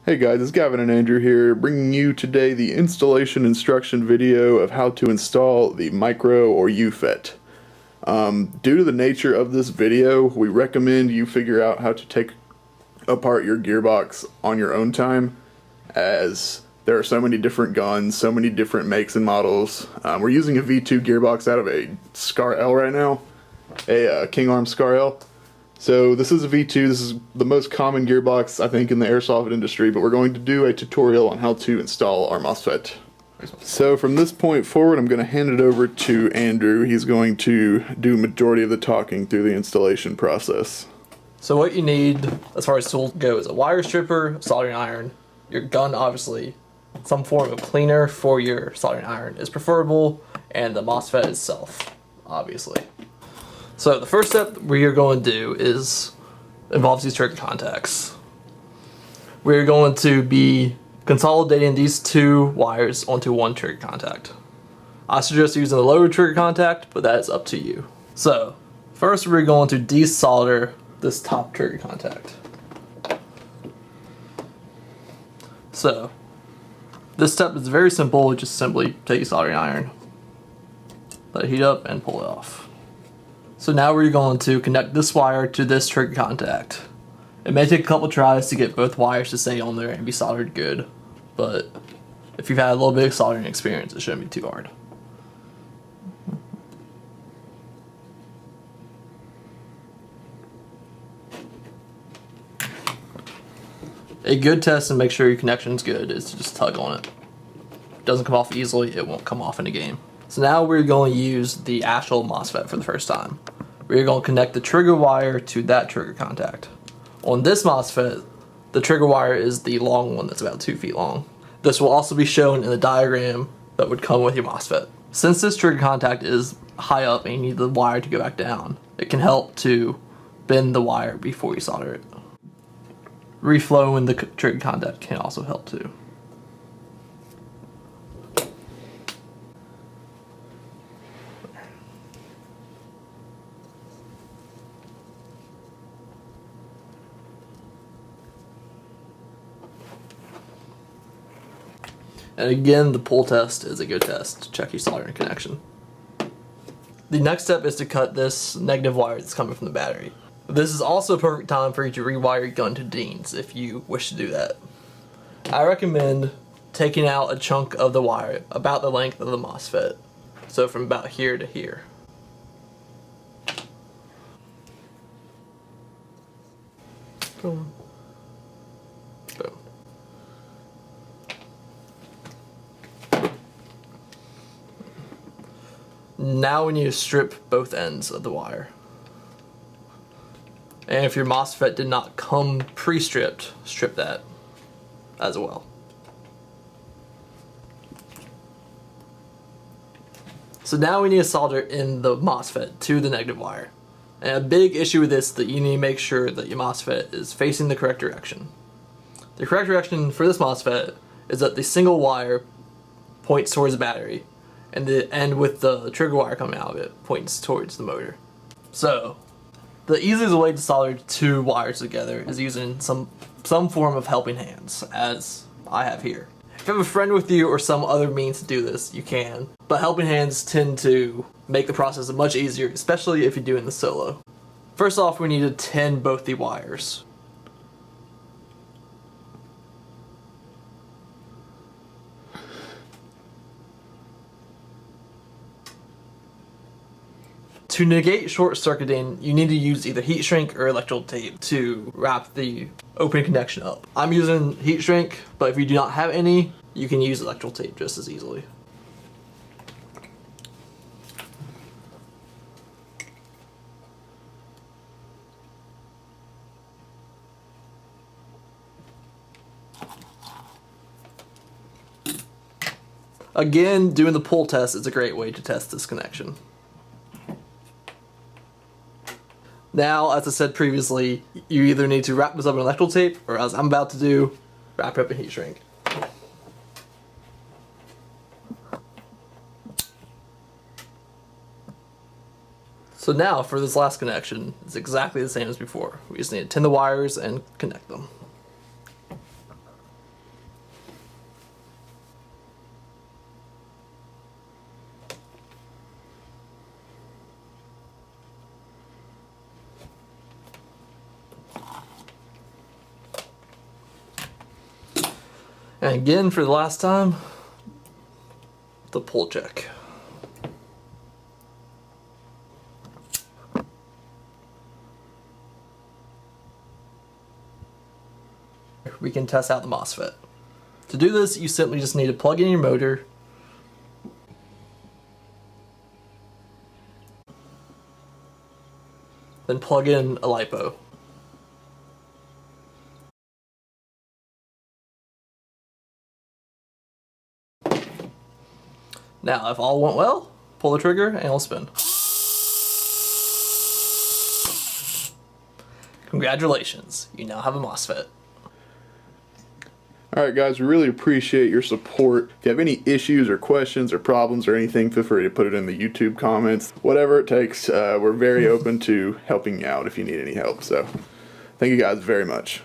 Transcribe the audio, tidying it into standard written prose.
Hey guys, it's Gavin and Andrew here, bringing you today the installation instruction video of how to install the micro or mfet. Due to the nature of this video, we recommend you figure out how to take apart your gearbox on your own time, as there are so many different guns, so many different makes and models. We're using a V2 gearbox out of a Scar L right now, a King Arm Scar L. So this is a V2, this is the most common gearbox I think in the airsoft industry, but we're going to do a tutorial on how to install our Mosfet. So from this point forward, I'm going to hand it over to Andrew. He's going to do majority of the talking through the installation process. So what you need as far as tools go is a wire stripper, soldering iron, your gun obviously, some form of cleaner for your soldering iron is preferable, and the Mosfet itself, obviously. So the first step we're going to do involves these trigger contacts. We're going to be consolidating these two wires onto one trigger contact. I suggest using the lower trigger contact, but that is up to you. So first we're going to desolder this top trigger contact. So this step is very simple. Just simply take a soldering iron, let it heat up, and pull it off. So now we're going to connect this wire to this trigger contact. It may take a couple tries to get both wires to stay on there and be soldered good, but if you've had a little bit of soldering experience, it shouldn't be too hard. A good test to make sure your connection's good is to just tug on it. If it doesn't come off easily, it won't come off in the game. So now we're going to use the actual Mosfet for the first time. We're going to connect the trigger wire to that trigger contact. On this Mosfet, the trigger wire is the long one that's about 2 feet long. This will also be shown in the diagram that would come with your Mosfet. Since this trigger contact is high up and you need the wire to go back down, it can help to bend the wire before you solder it. Reflow in the trigger contact can also help too. And again, the pull test is a good test to check your soldering connection. The next step is to cut this negative wire that's coming from the battery. This is also a perfect time for you to rewire your gun to Dean's if you wish to do that. I recommend taking out a chunk of the wire about the length of the Mosfet. So from about here to here. Boom. Boom. Now we need to strip both ends of the wire. And if your Mosfet did not come pre-stripped, strip that as well. So now we need to solder in the Mosfet to the negative wire. And a big issue with this is that you need to make sure that your Mosfet is facing the correct direction. The correct direction for this Mosfet is that the single wire points towards the battery, and the end with the trigger wire coming out of it points towards the motor. So the easiest way to solder two wires together is using some form of helping hands, as I have here. If you have a friend with you or some other means to do this, you can, but helping hands tend to make the process much easier, especially if you're doing the solo. First off, we need to tin both the wires. To negate short circuiting, you need to use either heat shrink or electrical tape to wrap the open connection up. I'm using heat shrink, but if you do not have any, you can use electrical tape just as easily. Again, doing the pull test is a great way to test this connection. Now, as I said previously, you either need to wrap this up in electrical tape, or as I'm about to do, wrap it up in heat shrink. So now for this last connection, it's exactly the same as before. We just need to tin the wires and connect them. And again, for the last time, the pull check. We can test out the MOSFET. To do this, you simply just need to plug in your motor, then plug in a LiPo. Now, if all went well, pull the trigger and it'll spin. Congratulations, you now have a MOSFET. Alright guys, we really appreciate your support. If you have any issues or questions or problems or anything, feel free to put it in the YouTube comments. Whatever it takes, we're very open to helping you out if you need any help. So, thank you guys very much.